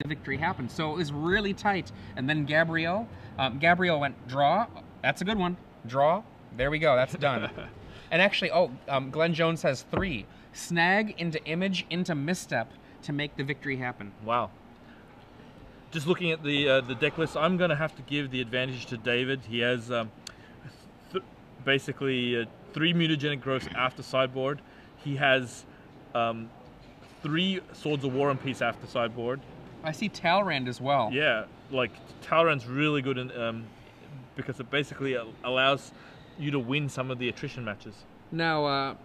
the victory happen. So it was really tight. And then Gabriel went draw. That's a good one. Draw. There we go. That's done. And actually, Glenn Jones has 3. Snag into image into misstep to make the victory happen. Wow. Just looking at the deck list, I'm going to have to give the advantage to David. He has basically 3 mutagenic growths after sideboard. He has 3 Swords of War and Peace after sideboard. I see Talrand as well. Yeah, like Talrand's really good in, because it basically allows you to win some of the attrition matches. Now,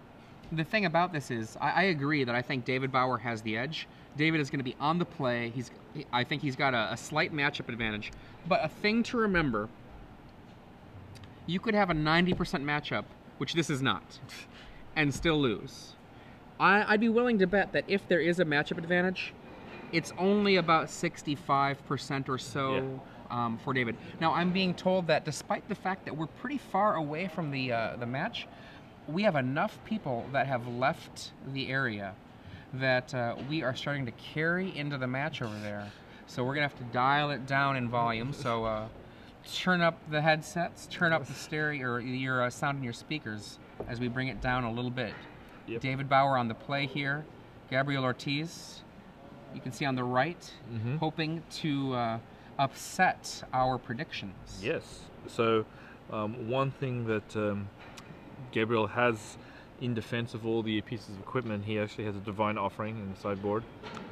the thing about this is, I agree that I think David Bauer has the edge. David is going to be on the play. I think he's got a slight matchup advantage. But a thing to remember, you could have a 90% matchup, which this is not, and still lose. I'd be willing to bet that if there is a matchup advantage, it's only about 65% or so for David. Now, I'm being told that despite the fact that we're pretty far away from the match, we have enough people that have left the area that we are starting to carry into the match over there. So we're going to have to dial it down in volume. So turn up the headsets, turn up the stereo or your sound in your speakers as we bring it down a little bit. Yep. David Bauer on the play here. Gabriel Ortiz, you can see on the right, hoping to upset our predictions. Yes. So one thing that Gabriel has in defense of all the pieces of equipment, he actually has a Divine Offering in the sideboard.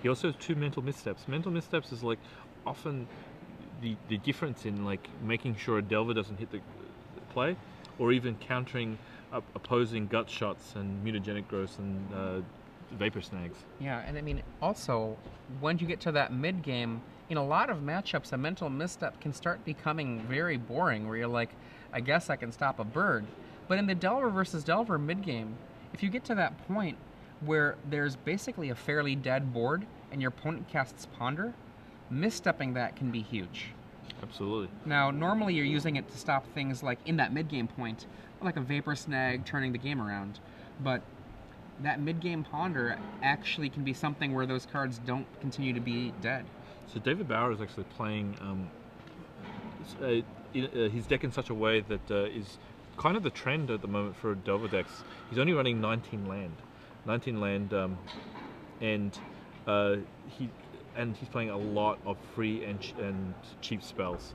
He also has 2 Mental Missteps. Mental Missteps is like often the difference in like making sure a Delver doesn't hit the play, or even countering opposing gut shots and mutagenic growths and vapor snags. Yeah, and I mean also when you get to that mid game, in a lot of matchups, a mental misstep can start becoming very boring, where you're like, I guess I can stop a bird. But in the Delver versus Delver mid game, if you get to that point where there's basically a fairly dead board and your opponent casts Ponder, misstepping that can be huge. Absolutely. Now, normally you're using it to stop things like in that mid-game point, like a Vapor Snag turning the game around. But that mid-game Ponder actually can be something where those cards don't continue to be dead. So David Bauer is actually playing his deck in such a way that is kind of the trend at the moment for Delver decks. He's only running 19 land, and he's playing a lot of free and cheap spells.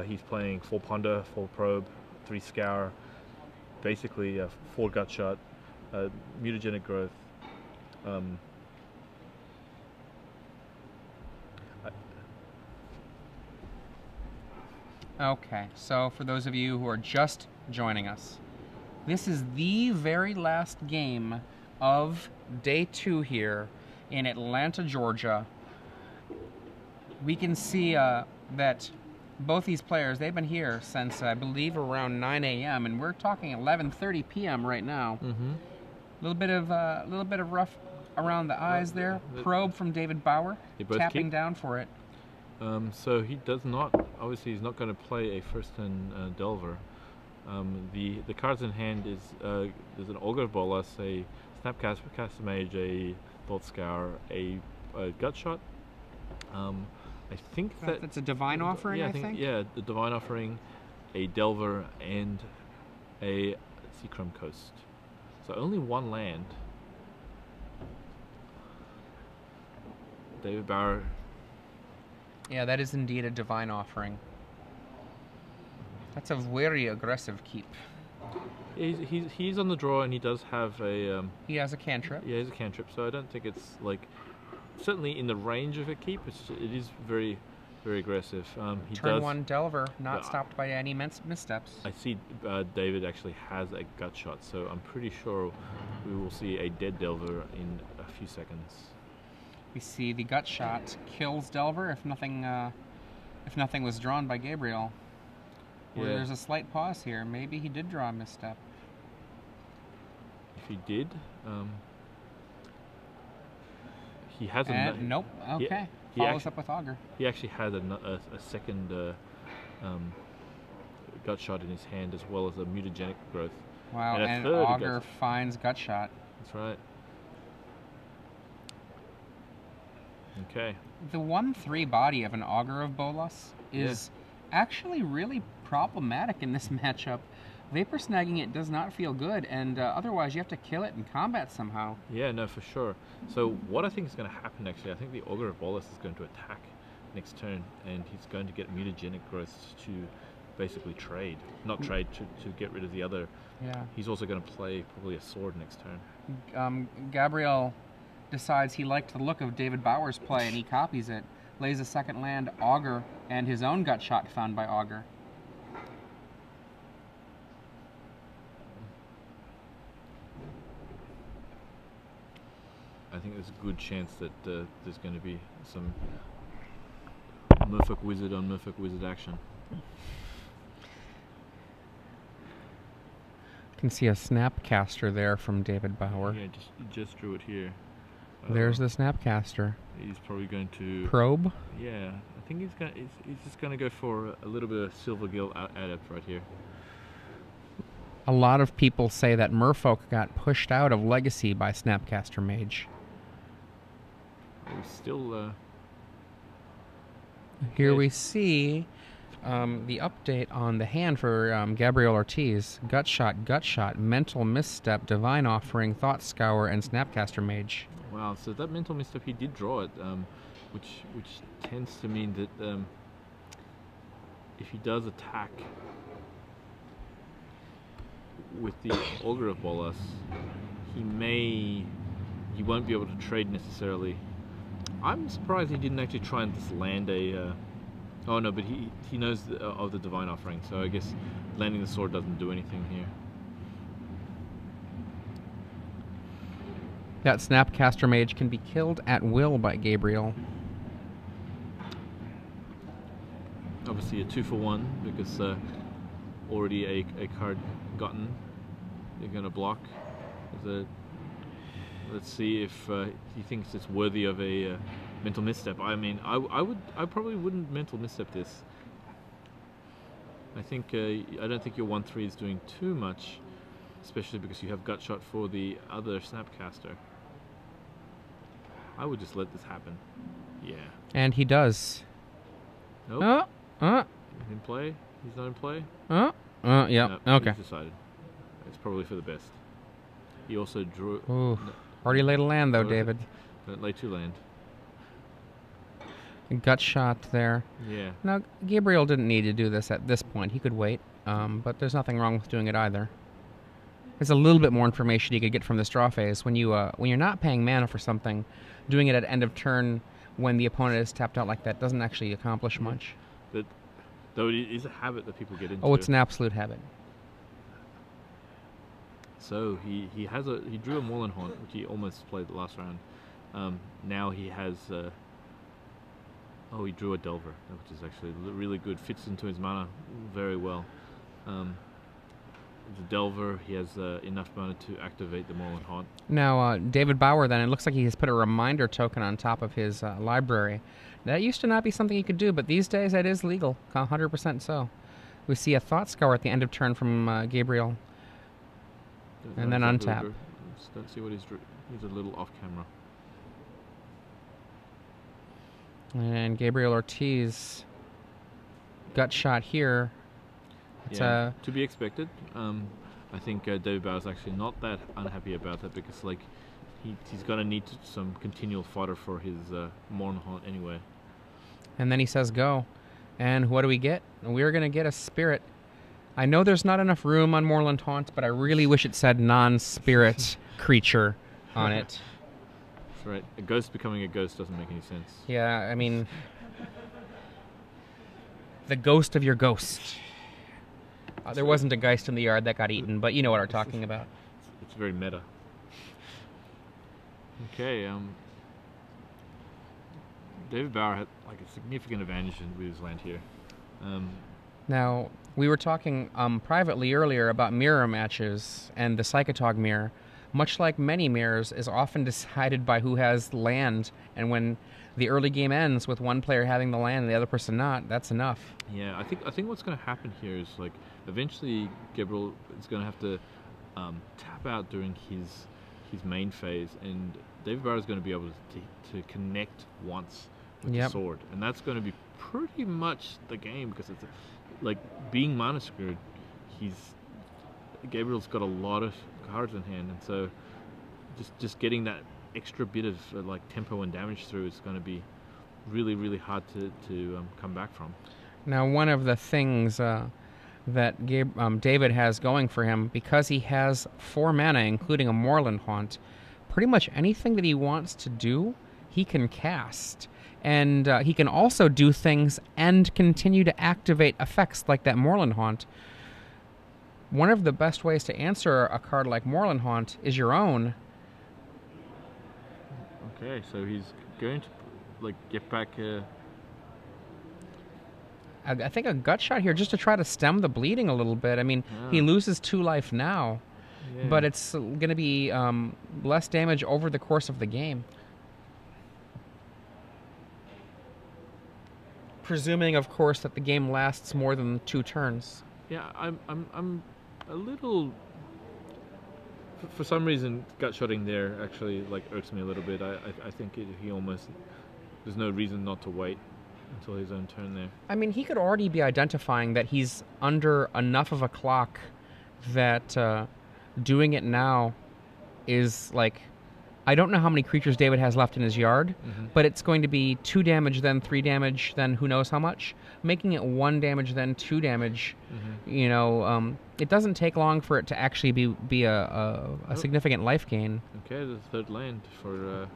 He's playing 4 Ponder, 4 Probe, 3 Scour, basically 4 Gutshot, Mutagenic Growth. Okay, so for those of you who are just joining us, this is the very last game of day 2 here in Atlanta, Georgia. We can see that both these players, they've been here since I believe around 9 a.m. and we're talking 11:30 p.m. right now. A little bit of rough around the eyes there. Probe from David Bauer, tapping down for it. So he does not, obviously he's not going to play a first turn Delver. The cards in hand is there's an Augur Bolas, a Snapcaster Mage, a Thought Scour, a Gutshot. I think that's a Divine Offering, yeah, I think? Yeah, the Divine Offering, a Delver, and a Seachrome Coast. So only 1 land. David Bauer. Yeah, that is indeed a Divine Offering. That's a very aggressive keep. He's on the draw, and he does have a... he has a cantrip. Yeah, he has a cantrip, so I don't think it's like... Certainly in the range of a keep, it is very, very aggressive. Turn 1 Delver, not stopped by any missteps. I see David actually has a Gutshot, so I'm pretty sure we will see a dead Delver in a few seconds. We see the Gutshot kills Delver if nothing was drawn by Gabriel. Yeah. There's a slight pause here. Maybe he did draw a misstep. If he did, he has nope. Okay. Follows up with Augur. He actually had a second Gutshot in his hand, as well as a Mutagenic Growth. Wow, and Augur finds Gutshot. That's right. Okay. The 1/3 body of an Augur of Bolas is actually really problematic in this matchup. Vapor snagging it does not feel good, and otherwise you have to kill it in combat somehow. Yeah, no, for sure. So what I think is going to happen, actually, I think the Augur of Bolas is going to attack next turn, and he's going to get mutagenic growths to basically trade. Not trade, to get rid of the other. Yeah. He's also going to play probably a sword next turn. Gabriel decides he liked the look of David Bauer's play, and he copies it. Lays a second land, Augur, and his own gut shot found by Augur. I think there's a good chance that there's going to be some Merfolk Wizard on Merfolk Wizard action. You can see a Snapcaster there from David Bauer. Yeah, just drew it here. There's the Snapcaster. He's probably going to probe. Yeah, I think he's just going to go for a little bit of Silvergill Adept right here. A lot of people say that Merfolk got pushed out of Legacy by Snapcaster Mage. He's still. Here we see the update on the hand for Gabriel Ortiz. Gut Shot, Mental Misstep, Divine Offering, Thought Scour, and Snapcaster Mage. Wow, so that Mental Misstep, he did draw it, which tends to mean that if he does attack with the Augur of Bolas, he won't be able to trade necessarily. I'm surprised he didn't actually try and just land a... oh no, but he knows of the Divine Offering, so I guess landing the sword doesn't do anything here. That Snapcaster Mage can be killed at will by Gabriel. Obviously a 2-for-1, because already a card gotten. You're going to block. Let's see if he thinks it's worthy of a Mental Misstep. I mean, I probably wouldn't Mental Misstep this. I think I don't think your 1/3 is doing too much, especially because you have Gut Shot for the other Snapcaster. I would just let this happen. Yeah. And he does. Nope. He's in play. He's not in play. Yeah. No, Okay. He's decided. It's probably for the best. He also drew. Ooh. Already laid a land though, David. Don't lay 2 land. Gut shot there. Yeah. Now, Gabriel didn't need to do this at this point. He could wait, but there's nothing wrong with doing it either. There's a little bit more information you could get from this draw phase. When you're not paying mana for something, doing it at end of turn when the opponent is tapped out like that doesn't actually accomplish much. But though it is a habit that people get into. Oh, it's an absolute habit. So he drew a Moreland Haunt, which he almost played the last round. Now he has. He drew a Delver, which is actually really good. Fits into his mana very well. The Delver, he has enough mana to activate the Moreland Haunt. Now, David Bauer, then, it looks like he has put a reminder token on top of his library. That used to not be something he could do, but these days that is legal, 100% so. We see a Thought Scour at the end of turn from Gabriel. And then untap. Don't see what he's drew. He's a little off camera. And Gabriel Ortiz, gut shot here. To be expected. I think David Bauer's actually not that unhappy about that, because like he's going to need some continual fodder for his Moreland Haunt anyway. And then he says go. And what do we get? We're going to get a Spirit. I know there's not enough room on Moreland Haunt, but I really wish it said non-spirit creature on it. That's right. A ghost becoming a ghost doesn't make any sense. Yeah, I mean, the ghost of your ghost. There wasn't a geist in the yard that got eaten, but you know what I'm talking about. It's very meta. Okay, David Bauer had like a significant advantage with his land here. Now, we were talking privately earlier about mirror matches, and the Psychotog mirror, much like many mirrors, is often decided by who has land, and when the early game ends with one player having the land and the other person not, that's enough. Yeah, I think what's going to happen here is like eventually Gabriel is going to have to tap out during his main phase, and David Bauer is going to be able to connect once with the sword, and that's going to be pretty much the game, because it's like being mana screwed. Gabriel's got a lot of cards in hand, and so just getting that extra bit of like tempo and damage through is going to be really, really hard to come back from. Now, one of the things that David has going for him, because he has 4 mana, including a Moorland Haunt, pretty much anything that he wants to do, he can cast. And he can also do things and continue to activate effects like that Moorland Haunt. One of the best ways to answer a card like Moorland Haunt is your own. Okay, so he's going to like get back. I think a gut shot here just to try to stem the bleeding a little bit. I mean, he loses 2 life now, but it's going to be less damage over the course of the game. Presuming, of course, that the game lasts more than 2 turns. Yeah, I'm a little. For some reason, gut shotting there actually like irks me a little bit. I think he almost. There's no reason not to wait until his own turn there. I mean, he could already be identifying that he's under enough of a clock that doing it now is like, I don't know how many creatures David has left in his yard, but it's going to be 2 damage, then 3 damage, then who knows how much. Making it 1 damage, then 2 damage, you know, it doesn't take long for it to actually be a significant life gain. Okay, the 3rd land for...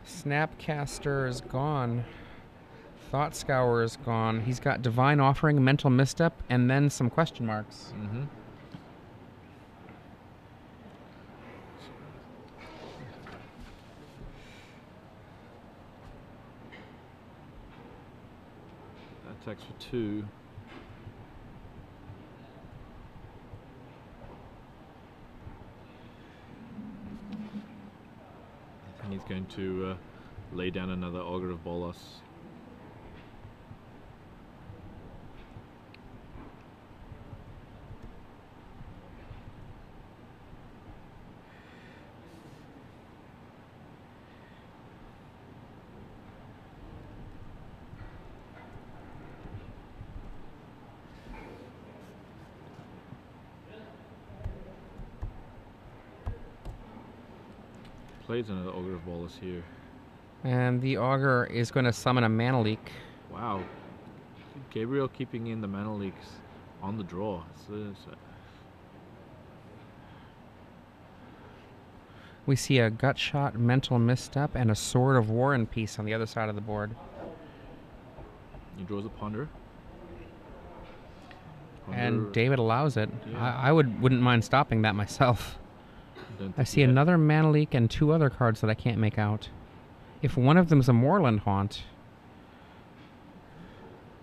Snapcaster is gone. Thought Scour is gone. He's got Divine Offering, Mental Misstep, and then some question marks. Attacks for 2. And he's going to lay down another Augur of Bolas. Plays another Augur of Bolas here. And the Augur is going to summon a Mana Leak. Wow. Gabriel keeping in the Mana Leaks on the draw. We see a Gut Shot, Mental Misstep, and a Sword of War and Peace on the other side of the board. He draws a Ponder. And David allows it. Yeah. I wouldn't mind stopping that myself. I see another Mana Leak and 2 other cards that I can't make out. If one of them is a Moorland Haunt.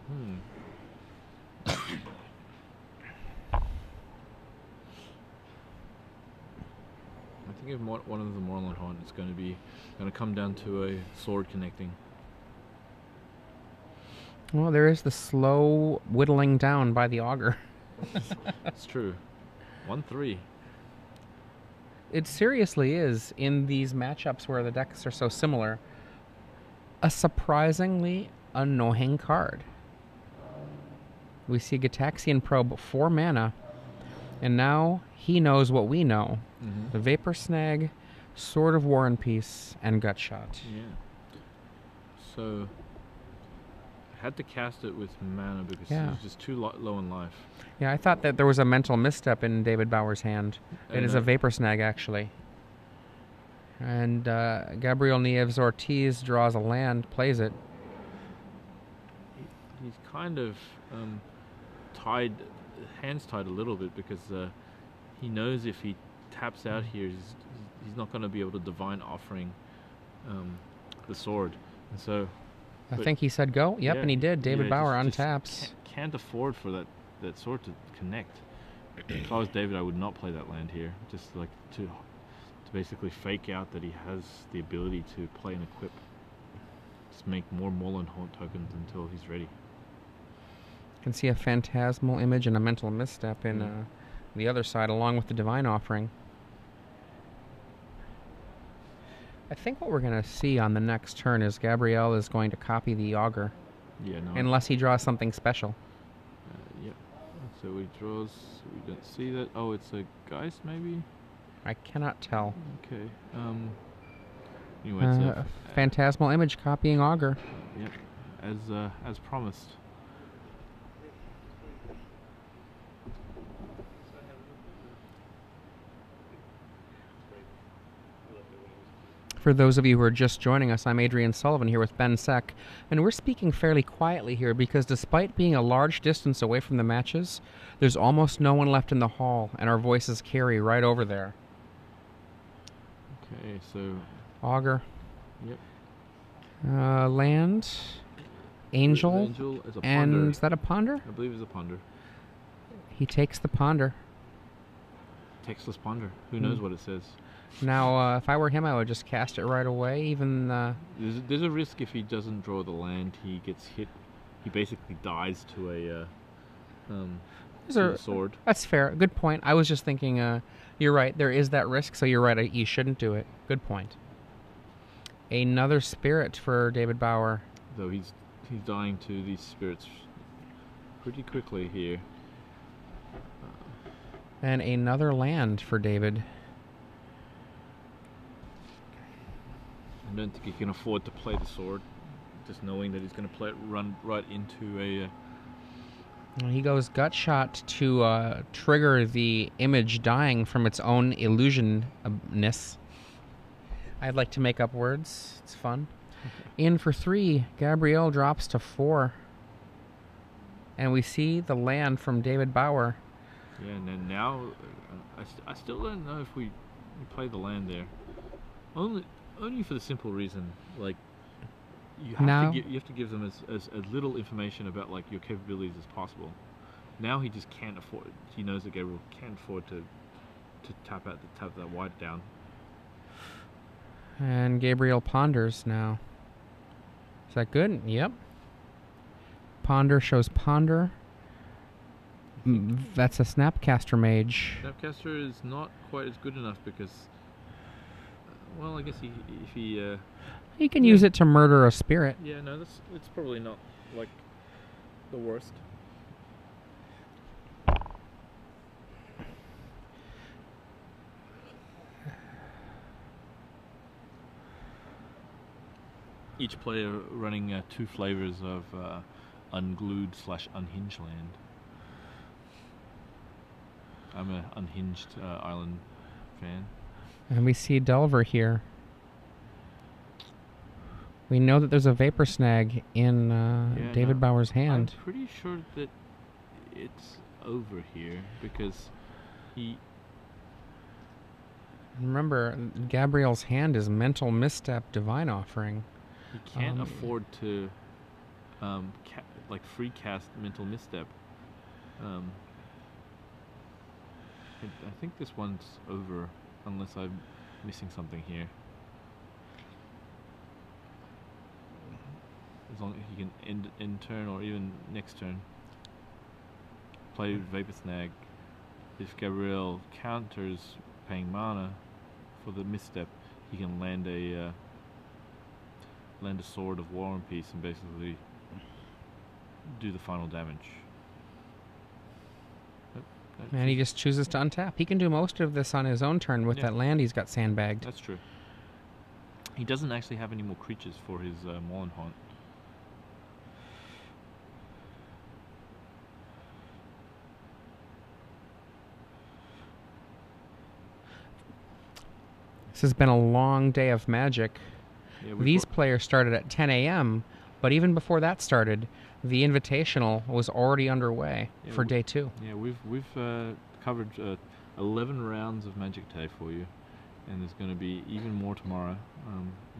I think if one of them is a Moorland Haunt, it's going to come down to a sword connecting. Well, there is the slow whittling down by the Augur. It's true. 1-3. It seriously is, in these matchups where the decks are so similar, a surprisingly annoying card. We see Gitaxian Probe, 4 mana, and now he knows what we know. The Vapor Snag, Sword of War and Peace, and Gut Shot. Yeah. So, I had to cast it with mana because it was just too low in life. Yeah, I thought that there was a Mental Misstep in David Bauer's hand. It is a Vapor Snag, actually. And Gabriel Nieves Ortiz draws a land, plays it. He's kind of hands tied a little bit, because he knows if he taps out here, he's not going to be able to Divine Offering the sword. And so... I think he said go. Yep, and he did. David Bauer untaps. Can't afford for that sword to connect. If I was David, I would not play that land here. Just like to basically fake out that he has the ability to play and equip. Just make more Moorland Haunt tokens until he's ready. You can see a Phantasmal Image and a Mental Misstep in the other side, along with the Divine Offering. I think what we're going to see on the next turn is Gabriel is going to copy the auger. Yeah, no. Unless he draws something special. Yep. So he draws. We don't see that. Oh, it's a Geist, maybe. I cannot tell. Okay. Anyway, it's a Phantasmal Image copying auger. Yep. As promised. For those of you who are just joining us, I'm Adrian Sullivan here with Ben Seck, and we're speaking fairly quietly here because despite being a large distance away from the matches, there's almost no one left in the hall, and our voices carry right over there. Okay, so... Auger. Yep. Land. Angel. Angel is a ponder. And is that a ponder? I believe it's a ponder. He takes the ponder. Textless ponder. Who knows what it says? Now, if I were him, I would just cast it right away, even... There's a risk if he doesn't draw the land, he gets hit. He basically dies to a sword. That's fair. Good point. I was just thinking, you're right, there is that risk, so you're right, you shouldn't do it. Good point. Another spirit for David Bauer. Though he's dying to these spirits pretty quickly here. And another land for David. I don't think he can afford to play the sword, just knowing that he's going to run right into a... He goes gut shot to trigger the image dying from its own illusionness. I'd like to make up words. It's fun. In for 3, Gabriel drops to 4. And we see the land from David Bauer. Yeah, and then now, I still don't know if we play the land there. Only for the simple reason, like, you have to give them as little information about like your capabilities as possible. Now he just can't afford. He knows that Gabriel can't afford to tap that white down. And Gabriel ponders now. Is that good? Yep. Ponder shows ponder. That's a Snapcaster Mage. Snapcaster is not quite as good enough because, well, I guess if he can use it to murder a spirit. Yeah, no, it's probably not like the worst. Each player running 2 flavors of unglued/unhinged land. I'm an unhinged island fan. And we see Delver here. We know that there's a Vapor Snag in David Bauer's hand. I'm pretty sure that it's over here because he... Remember, Gabriel's hand is Mental Misstep, Divine Offering. He can't afford to free cast Mental Misstep. I think this one's over, unless I'm missing something here. As long as he can end turn or even next turn. Play Vapor Snag. If Gabriel counters paying mana for the misstep, he can land a Sword of War and Peace and basically do the final damage. And he just chooses to untap. He can do most of this on his own turn with that land he's got sandbagged. That's true. He doesn't actually have any more creatures for his Maul Haunt. This has been a long day of Magic. Yeah, these players started at 10 a.m., but even before that started, the Invitational was already underway for day 2. Yeah, we've covered 11 rounds of Magic today for you, and there's going to be even more tomorrow.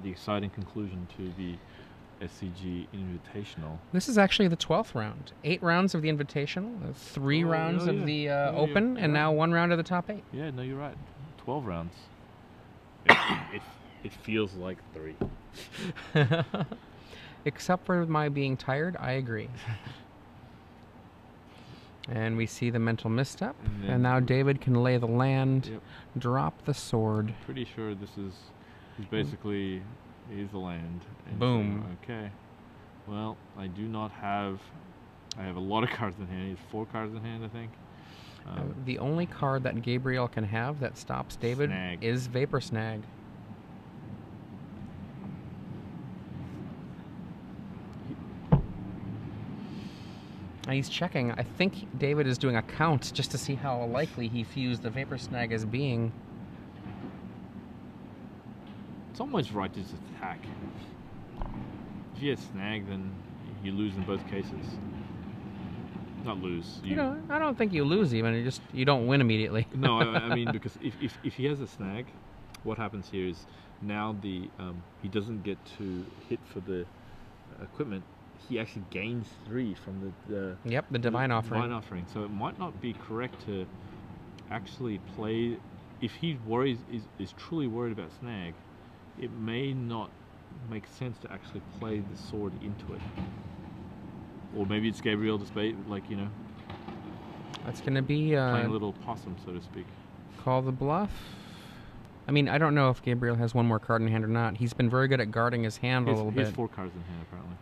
The exciting conclusion to the SCG Invitational. This is actually the 12th round. 8 rounds of the Invitational, 3 rounds of the Open, and now 1 round of the top 8. Yeah, no, you're right. 12 rounds. It feels like 3. Except for my being tired, I agree. And we see the Mental Misstep, and now David can lay the land, drop the sword. Pretty sure this is He's basically, here's the land. And Boom. So, okay. Well, I do not have. I have a lot of cards in hand. He has 4 cards in hand, I think. The only card that Gabriel can have that stops David Snag. is Vapor Snag. And he's checking. I think David is doing a count just to see how likely he views the Vapor Snag as being. It's almost right to just attack. If you have snag, then you lose in both cases. Not lose. You know, I don't think you lose even. You don't win immediately. No, I mean, because if he has a snag, what happens here is now he doesn't get to hit for the equipment. He actually gains 3 from the Divine Offering. Divine Offering. So it might not be correct to actually play. If he is truly worried about snag, it may not make sense to actually play the sword into it. Or maybe it's Gabriel just That's going to be playing a little possum, so to speak. Call the bluff. I mean, I don't know if Gabriel has 1 more card in hand or not. He's been very good at guarding his hand a little bit. He has 4 cards in hand, apparently.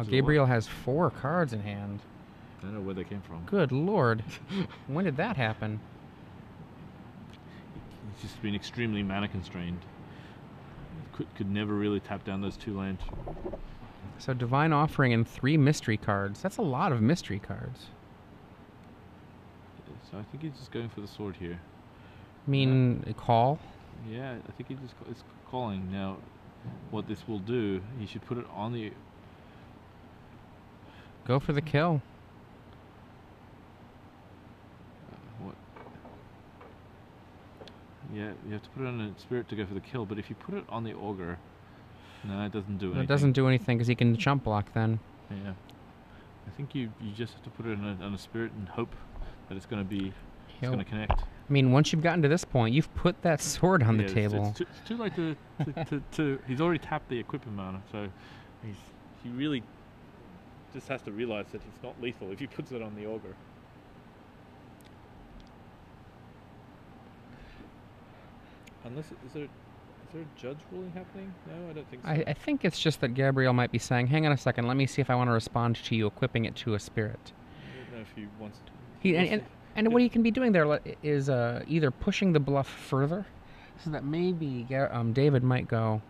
Gabriel has 4 cards in hand. I don't know where they came from. Good lord. When did that happen? He's just been extremely mana constrained. Could never really tap down those 2 lands. So Divine Offering and 3 mystery cards. That's a lot of mystery cards. So I think he's just going for the sword here. I mean, a call? Yeah, I think it's calling. Now, what this will do, he should put it on the... Go for the kill. What? Yeah, you have to put it on a spirit to go for the kill, but if you put it on the auger, no, it doesn't do anything. It doesn't do anything because he can jump block then. Yeah. I think you just have to put it on a spirit and hope that it's going to connect. I mean, once you've gotten to this point, you've put that sword on the table. It's too late to he's already tapped the equipment mana, so he really just has to realize that it's not lethal if he puts it on the auger. Unless is there a judge ruling happening? No, I don't think so. I think it's just that Gabriel might be saying, hang on a second, let me see if I want to respond to you equipping it to a spirit. I don't know if he wants to. And what he can be doing there is either pushing the bluff further, so that maybe David might go,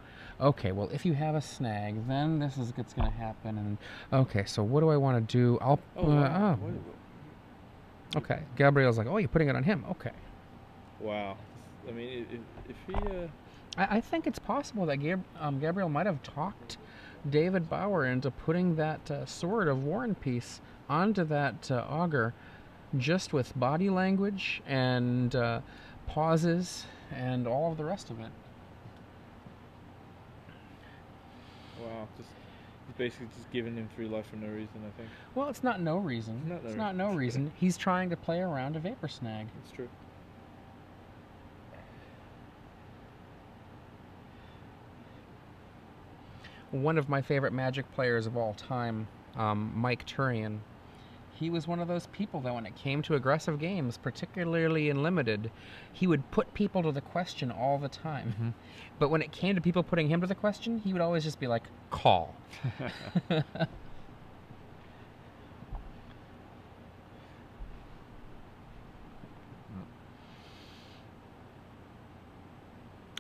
okay, well, if you have a snag, then this is what's going to happen. And okay, so what do I want to do? Okay, Gabriel's like, oh, you're putting it on him. Okay. Wow. I mean, if he... I think it's possible that Gabriel might have talked David Bauer into putting that Sword of War and Peace onto that auger just with body language and pauses and all of the rest of it. Wow, he's basically just giving him 3 life for no reason, I think. Well, it's not no reason. It's not no reason. He's trying to play around a Vapor Snag. It's true. One of my favorite Magic players of all time, Mike Turian, he was one of those people that when it came to aggressive games, particularly in Limited, he would put people to the question all the time. Mm-hmm. But when it came to people putting him to the question, he would always just be like, call.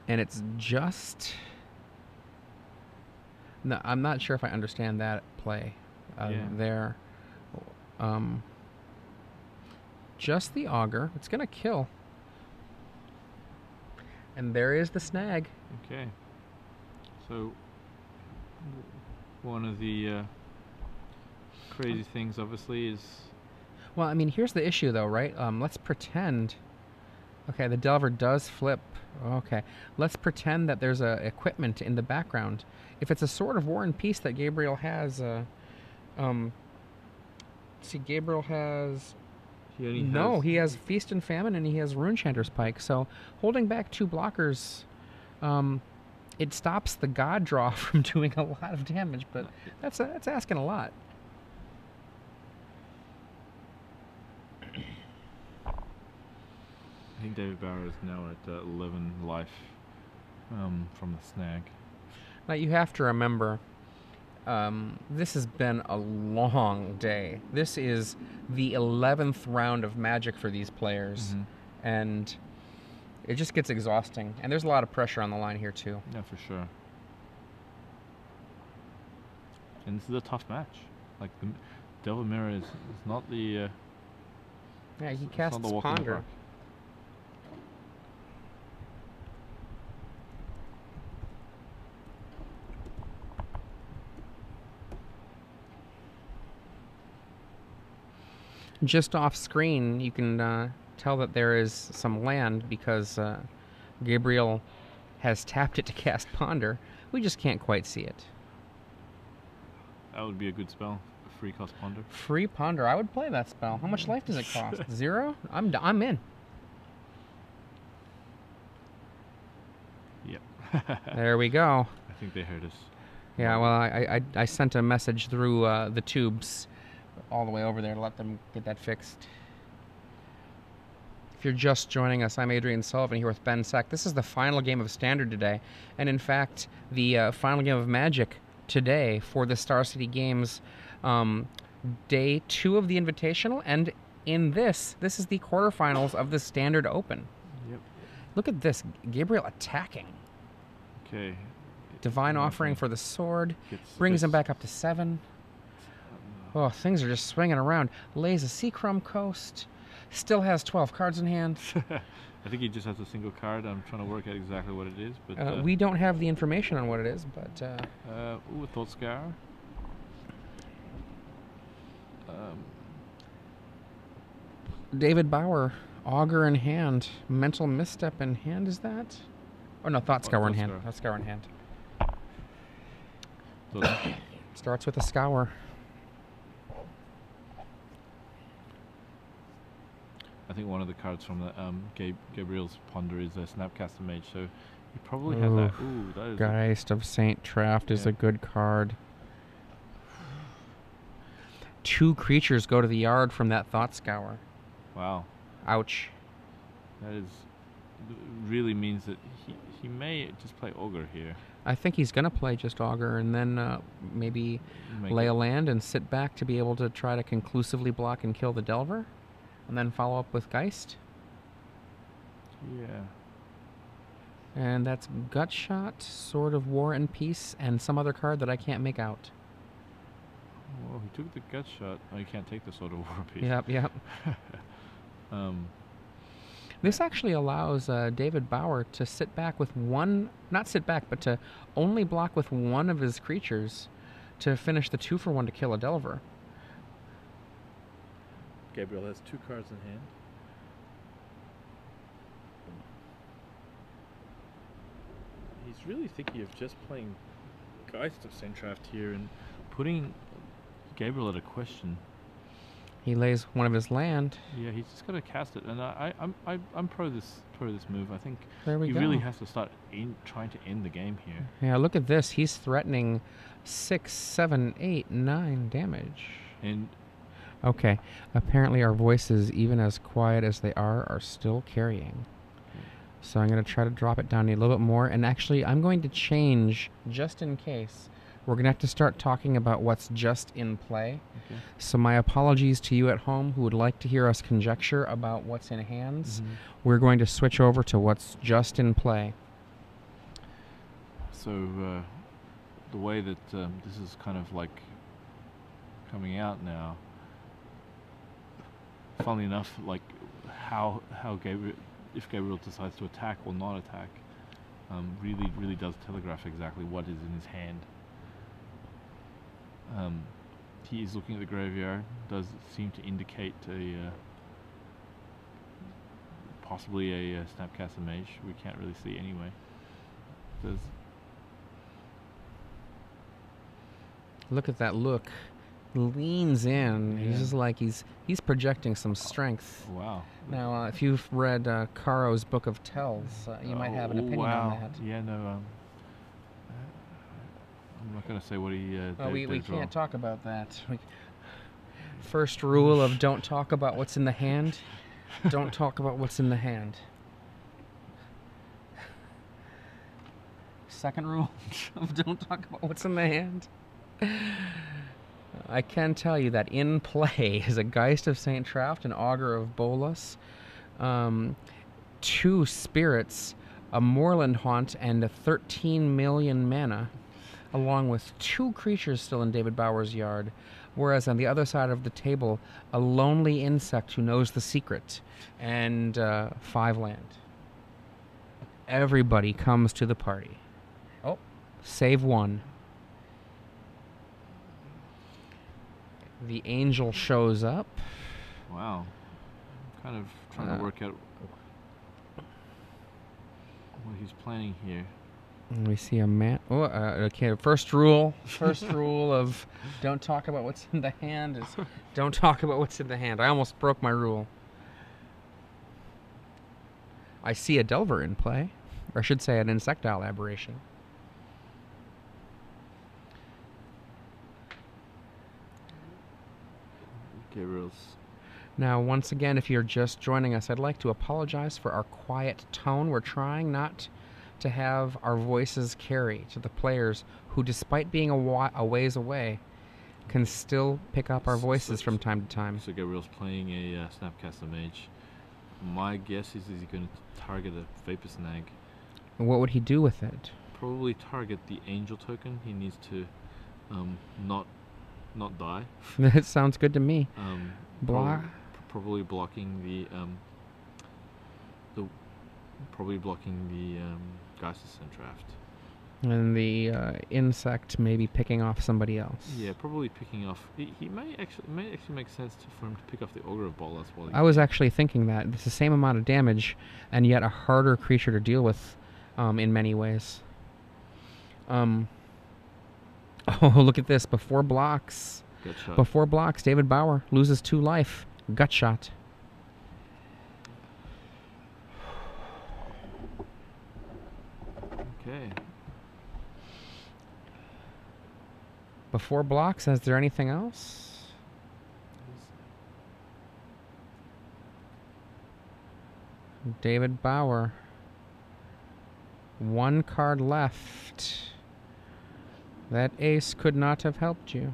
And it's just... No, I'm not sure if I understand that play there. Just the auger. It's going to kill. And there is the snag. Okay. So, one of the crazy things, obviously, is... Well, I mean, here's the issue, though, right? Let's pretend... Okay, the Delver does flip. Okay. Let's pretend that there's equipment in the background. If it's a Sword of War and Peace that Gabriel has... see, Gabriel has... he has Feast and Famine, and he has Runechanter's Pike. So, holding back 2 blockers, it stops the God draw from doing a lot of damage, but that's asking a lot. I think David Bauer is now at 11 life. from the snag. Now you have to remember, this has been a long day. This is the 11th round of Magic for these players, and it just gets exhausting. And there's a lot of pressure on the line here too. Yeah, for sure. And this is a tough match. Like the Devil Mirror is not the. Yeah, he casts Ponder. Just off screen, you can tell that there is some land because Gabriel has tapped it to cast Ponder. We just can't quite see it. That would be a good spell. A free cost Ponder. Free Ponder. I would play that spell. How much life does it cost? 0? I'm in. Yep. There we go. I think they heard us. Yeah, well, I sent a message through the tubes all the way over there to let them get that fixed. If you're just joining us, I'm Adrian Sullivan here with Ben Sack. This is the final game of Standard today, and in fact, the final game of Magic today for the Star City Games, day 2 of the Invitational, and in this is the quarterfinals of the Standard Open. Yep. Look at this, Gabriel attacking. Okay. Divine Offering for the sword, brings him back up to 7. Oh, things are just swinging around. Lays a Seacrum Coast, still has 12 cards in hand. I think he just has a single card. I'm trying to work out exactly what it is, but we don't have the information on what it is, but ooh, a Thought Scour. David Bauer, Augur in hand, Mental Misstep in hand. Is that? Oh no, Thought Scour in hand. Thought Scour in hand. Starts with a Scour. I think one of the cards from the Gabriel's Ponder is a Snapcaster Mage, so he probably has that. Ooh, that is Geist of Saint Traft is a good card. 2 creatures go to the yard from that Thought Scour. Wow. Ouch. That is really means that he may just play Augur here. I think he's going to play just Augur and then maybe lay a land and sit back to be able to try to conclusively block and kill the Delver. And then follow up with Geist. Yeah. And that's Gutshot, Sword of War and Peace, and some other card that I can't make out. Well, he took the Gutshot. Oh, you can't take the Sword of War and Peace. Yep. This actually allows David Bauer to sit back with one, not sit back, but to only block with one of his creatures to finish the 2-for-1 to kill a Delver. Gabriel has 2 cards in hand. He's really thinking of just playing Geist of Saint Traft here and putting Gabriel at a question. He lays one of his land. Yeah, he's just got to cast it, and I'm pro this move. I think he really has to start trying to end the game here. Yeah, look at this. He's threatening 6, 7, 8, 9 damage. And okay, apparently our voices, even as quiet as they are still carrying. So I'm going to try to drop it down a little bit more, and actually I'm going to change, just in case. We're going to have to start talking about what's just in play. Okay. So my apologies to you at home who would like to hear us conjecture about what's in hands. We're going to switch over to what's just in play. So the way that this is kind of like coming out now, funnily enough, like how Gabriel, if Gabriel decides to attack or not attack, really does telegraph exactly what is in his hand. He is looking at the graveyard. Does seem to indicate possibly a Snapcaster Mage. We can't really see anyway. Look at that look. Leans in. Yeah. He's just like he's projecting some strength. Wow. Now, if you've read Caro's Book of Tells, you might have an opinion on that. Yeah, no. I'm not going to say what he. We can't talk about that. First rule of don't talk about what's in the hand. Don't talk about what's in the hand. second rule of don't talk about what's in the hand. I can tell you that in play is a Geist of St. Traft, an Augur of Bolas, 2 spirits, a Moorland Haunt, and a 13 million mana, along with 2 creatures still in David Bauer's yard. Whereas on the other side of the table, a lonely insect who knows the secret, and 5 land. Everybody comes to the party. Oh, save 1. The angel shows up. Wow. I'm kind of trying to work out what he's planning here. And we see a man. Oh, okay. First rule of don't talk about what's in the hand is don't talk about what's in the hand. I almost broke my rule. I see a Delver in play, or I should say an insectile aberration. Gabriel's. Now, once again, if you're just joining us, I'd like to apologize for our quiet tone. We're trying not to have our voices carry to the players who, despite being a ways away, can still pick up our voices from time to time. So Gabriel's playing a Snapcaster Mage. My guess is he going to target a Vapor Snag. And what would he do with it? Probably target the Angel token. He needs to not die. That sounds good to me. Probably blocking the Geist of St. Traft. And the insect maybe picking off somebody else. Yeah, probably picking off. He may actually make sense for him to pick off the Ogre of Bolas. I was actually thinking that it's the same amount of damage, and yet a harder creature to deal with, in many ways. Oh, look at this! Before blocks, David Bauer loses 2 life. Gut shot. Okay. Before blocks, is there anything else? David Bauer. 1 card left. That ace could not have helped you.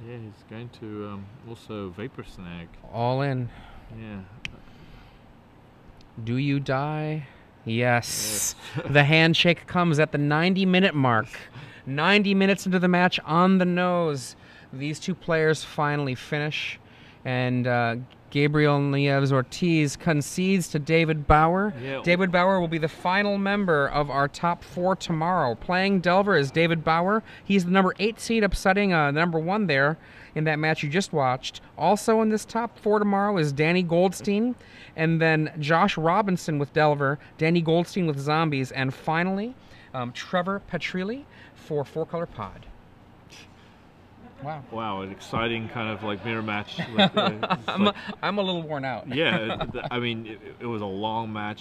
Yeah, he's going to also Vapor Snag. All in. Yeah. Do you die? Yes. The handshake comes at the 90-minute mark. 90 minutes into the match, on the nose. These 2 players finally finish. And Gabriel Nieves Ortiz concedes to David Bauer. Yeah. David Bauer will be the final member of our top 4 tomorrow. Playing Delver is David Bauer. He's the number 8 seed, upsetting the number 1 there in that match you just watched. Also in this top 4 tomorrow is Danny Goldstein, and then Josh Robinson with Delver, Danny Goldstein with Zombies, and finally Trevor Petrilli for 4-color Pod. Wow. Wow, an exciting kind of like mirror match. I'm a little worn out. Yeah, I mean, it was a long match.